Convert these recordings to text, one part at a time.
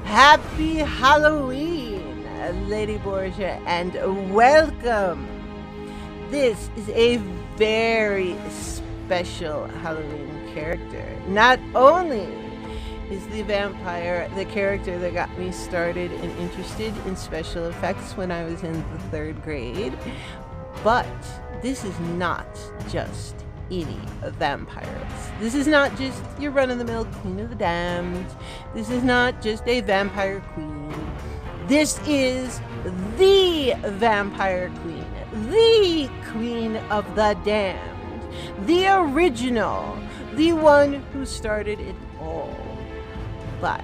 Happy Halloween, Lady Borgia, and welcome. This is a very special Halloween character. Not only is the vampire the character that got me started and interested in special effects when I was in the 3rd grade, but this is not just any vampires. This is not just your run-of-the-mill Queen of the Damned. This is not just a vampire queen. This is the vampire queen, the Queen of the Damned, the original, the one who started it all. But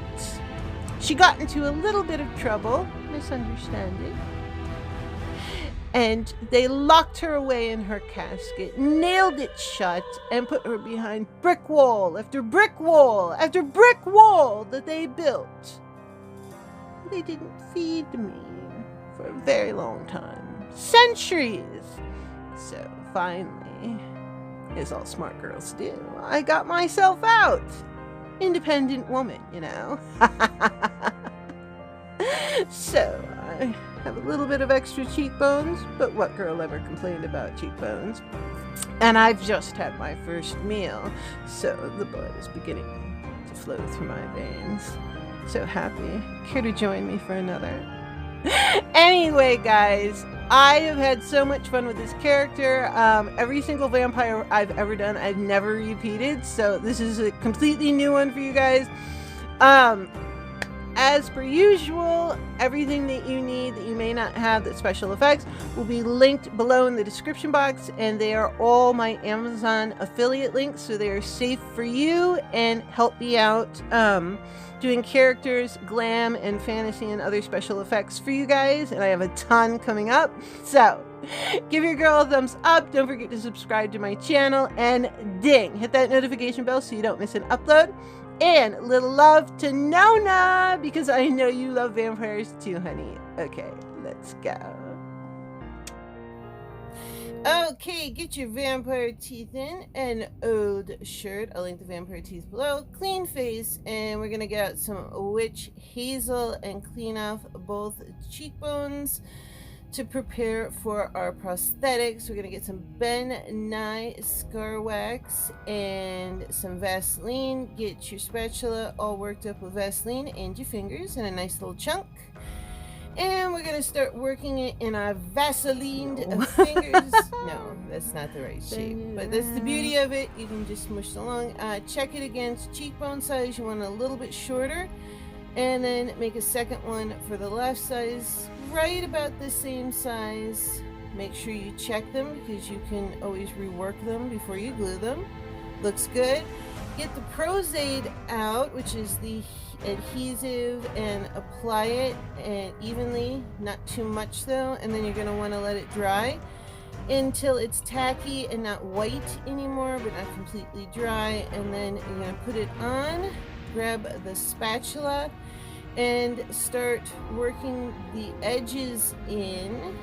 she got into a little bit of trouble, misunderstanding, and they locked her away in her casket, nailed it shut, and put her behind brick wall after brick wall after brick wall that they built. They didn't feed me for a very long time. Centuries! So finally, as all smart girls do, I got myself out. Independent woman, you know. So I have a little bit of extra cheekbones, but what girl ever complained about cheekbones? And I've just had my first meal, so the blood is beginning to flow through my veins. So happy. Care to join me for another? Anyway, guys, I have had so much fun with this character. Every single vampire I've ever done, I've never repeated, so this is a completely new one for you guys. As per usual, everything that you need that you may not have that's special effects will be linked below in the description box, and they are all my Amazon affiliate links, so they are safe for you and help me out doing characters, glam, and fantasy and other special effects for you guys, and I have a ton coming up. So give your girl a thumbs up, don't forget to subscribe to my channel, and ding, hit that notification bell so you don't miss an upload. And little love to Nona, because I know you love vampires too, honey. Okay, let's go. Okay, get your vampire teeth in. An old shirt. I'll link the vampire teeth below. Clean face. And we're going to get out some witch hazel and clean off both cheekbones to prepare for our prosthetics. We're going to get some Ben Nye Scar Wax and some Vaseline. Get your spatula all worked up with Vaseline and your fingers in a nice little chunk. And we're going to start working it in our Vaselined fingers. No, that's not the right shape. But that's the beauty of it. You can just smush it along. Check it against cheekbone size. You want it a little bit shorter. And then make a second one for the left size, right about the same size. Make sure you check them because you can always rework them before you glue them. Looks good. Get the PROSTHETIC out, which is the adhesive, and apply it and evenly, not too much though, and then you're going to want to let it dry until it's tacky and not white anymore, but not completely dry. And then you're going to put it on, grab the spatula, and start working the edges in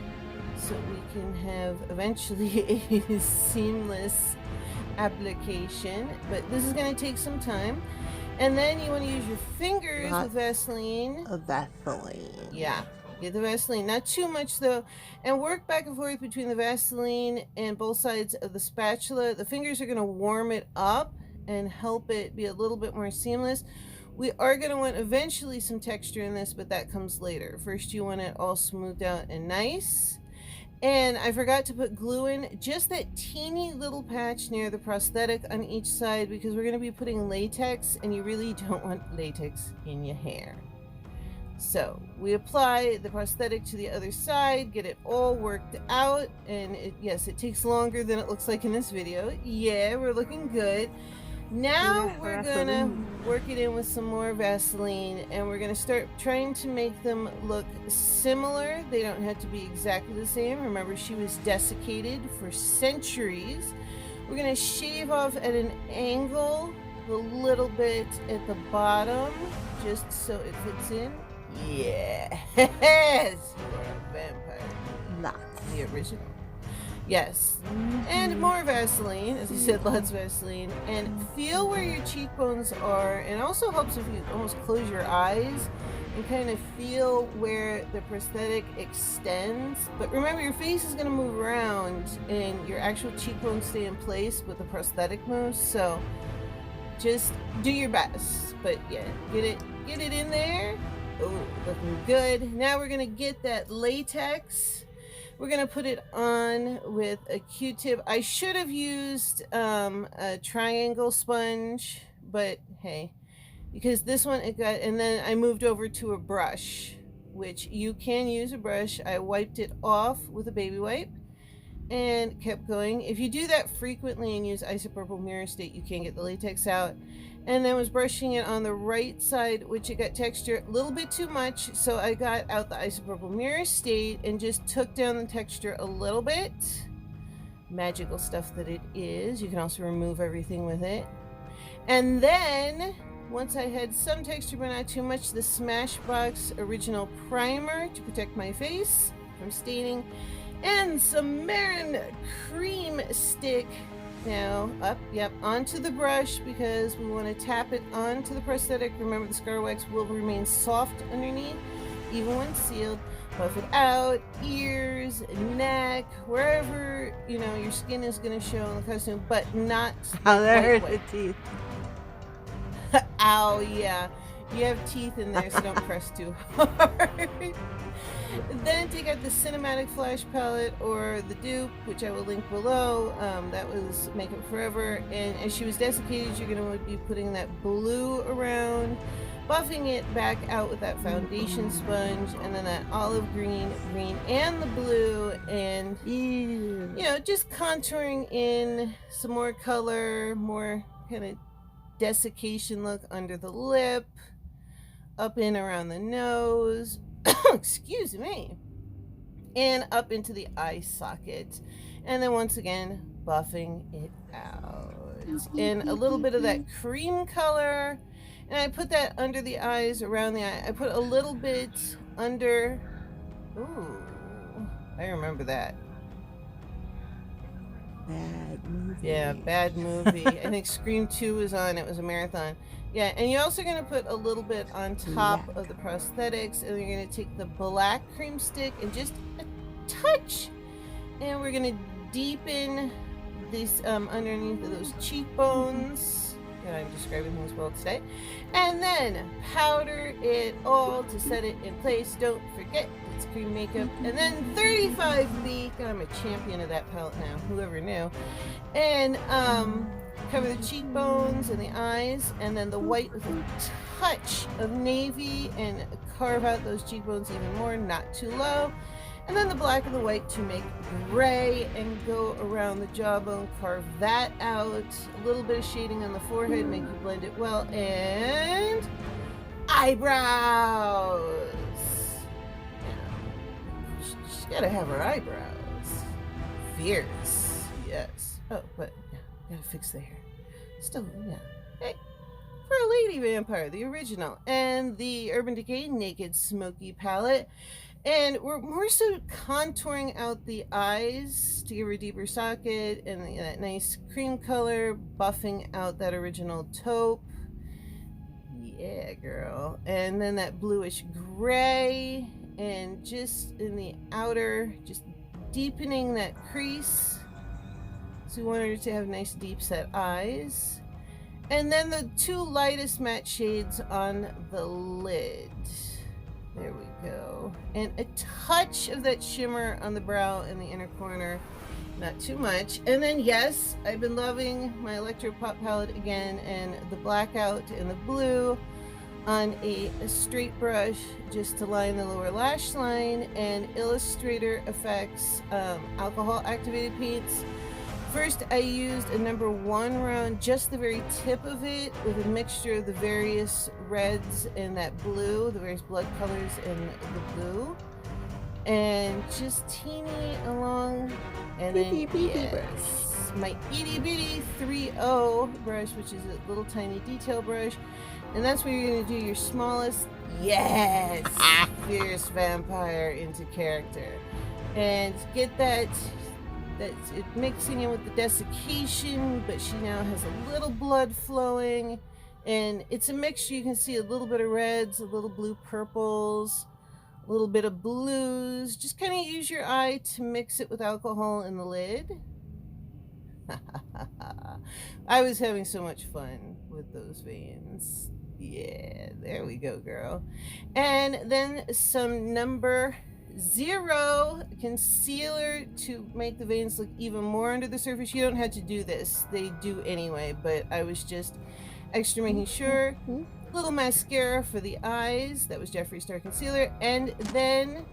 so we can have eventually a seamless application. But this is going to take some time. And then you want to use your fingers with Vaseline. Vaseline. Yeah, get the Vaseline. Not too much though. And work back and forth between the Vaseline and both sides of the spatula. The fingers are going to warm it up and help it be a little bit more seamless. We are going to want eventually some texture in this, but that comes later. First you want it all smoothed out and nice. And I forgot to put glue in just that teeny little patch near the prosthetic on each side, because we're going to be putting latex, and you really don't want latex in your hair. So we apply the prosthetic to the other side, get it all worked out, and yes, it takes longer than it looks like in this video. Yeah, we're looking good. Now we're gonna work it in with some more Vaseline, and we're gonna start trying to make them look similar. They don't have to be exactly the same. Remember, she was desiccated for centuries. We're gonna shave off at an angle a little bit at the bottom, just so it fits in. Yes, you are a vampire. Not the original. Yes. And more Vaseline, as I said, lots of Vaseline. And feel where your cheekbones are. And also helps if you almost close your eyes and kind of feel where the prosthetic extends. But remember, your face is going to move around and your actual cheekbones stay in place with the prosthetic moves. So just do your best. But yeah, get it in there. Oh, looking good. Now we're going to get that latex. We're going to put it on with a Q-tip. I should have used a triangle sponge, but hey, because this one it got, and then I moved over to a brush, which you can use a brush. I wiped it off with a baby wipe and kept going. If you do that frequently and use isopropyl mirror state, you can get the latex out. And then was brushing it on the right side, which it got texture a little bit too much, so I got out the isopropyl mirror state and just took down the texture a little bit. Magical stuff that it is. You can also remove everything with it. And then once I had some texture but not too much, the Smashbox original primer to protect my face from staining, and some Mehron cream stick. Now onto the brush, because we want to tap it onto the prosthetic. Remember, the scar wax will remain soft underneath even when sealed. Buff it out, ears, neck, wherever your skin is going to show in the costume, but not there hurt the teeth. Ow, yeah, you have teeth in there, so don't press too hard. Then take out the Cinematic Flash palette or the dupe, which I will link below. That was Makeup Forever. And as she was desiccated, you're going to be putting that blue around, buffing it back out with that foundation sponge, and then that olive green, and the blue, and just contouring in some more color, more kind of desiccation look under the lip, up in around the nose. Excuse me, and up into the eye socket, and then once again buffing it out, and a little bit of that cream color, and I put that under the eyes, around the eye. I put a little bit under. Ooh, I remember that. Bad movie. Yeah, bad movie. I think Scream 2 was on. It was a marathon. Yeah, and you're also going to put a little bit on top of the prosthetics, and you're going to take the black cream stick and just a touch, and we're going to deepen this underneath of those cheekbones. God, I'm describing things well today. And then powder it all to set it in place. Don't forget, it's cream makeup. And then 35B. God, I'm a champion of that palette now. Whoever knew. And cover the cheekbones and the eyes, and then the white with a touch of navy, and carve out those cheekbones even more, not too low. And then the black and the white to make gray, and go around the jawbone, carve that out. A little bit of shading on the forehead, make you blend it well. And eyebrows. She's gotta have her eyebrows. Fierce. Yes. Oh, but gotta fix the hair. Still, yeah. Hey, for a lady vampire, the original, and the Urban Decay Naked Smoky palette. And we're more so contouring out the eyes to give her a deeper socket, and that nice cream color, buffing out that original taupe. Yeah, girl. And then that bluish gray, and just in the outer, just deepening that crease. So we want her to have nice deep set eyes. And then the two lightest matte shades on the lid. There we go. And a touch of that shimmer on the brow and the inner corner. Not too much. And then, yes, I've been loving my Electro Pop palette again, and the blackout and the blue on a straight brush just to line the lower lash line, and Illustrator Effects alcohol activated paints. First, I used a number 1 round, just the very tip of it, with a mixture of the various reds and that blue, the various blood colors and the blue, and just teeny along, and then yes, my itty bitty 3.0 brush, which is a little tiny detail brush, and that's where you're going to do your smallest, yes, fierce vampire into character, and get that That's it mixing in with the desiccation, but she now has a little blood flowing. And it's a mixture. You can see a little bit of reds, a little blue purples, a little bit of blues. Just kind of use your eye to mix it with alcohol in the lid. I was having so much fun with those veins. Yeah, there we go, girl. And then some number 0 concealer to make the veins look even more under the surface. You don't have to do this. They do anyway, but I was just extra making sure. Little mascara for the eyes. That was Jeffree Star Concealer. And then,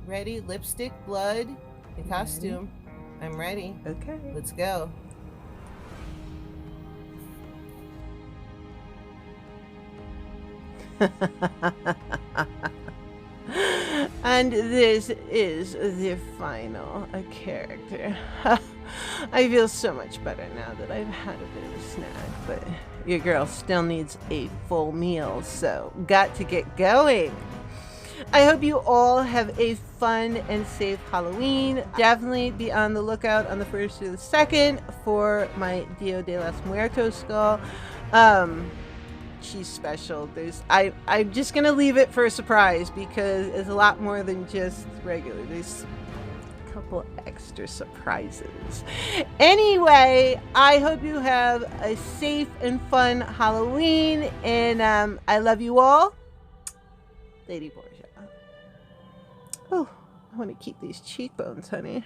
ready, lipstick, blood, and costume. I'm ready. Okay. Let's go. And this is the final character. I feel so much better now that I've had a bit of a snack, but your girl still needs a full meal, so got to get going. I hope you all have a fun and safe Halloween. Definitely be on the lookout on the 1st or the 2nd for my Dia de los Muertos skull. She's special. I'm just gonna leave it for a surprise because it's a lot more than just regular. There's a couple extra surprises. Anyway, I hope you have a safe and fun Halloween, and I love you all. Lady Borgia. Oh, I want to keep these cheekbones, honey.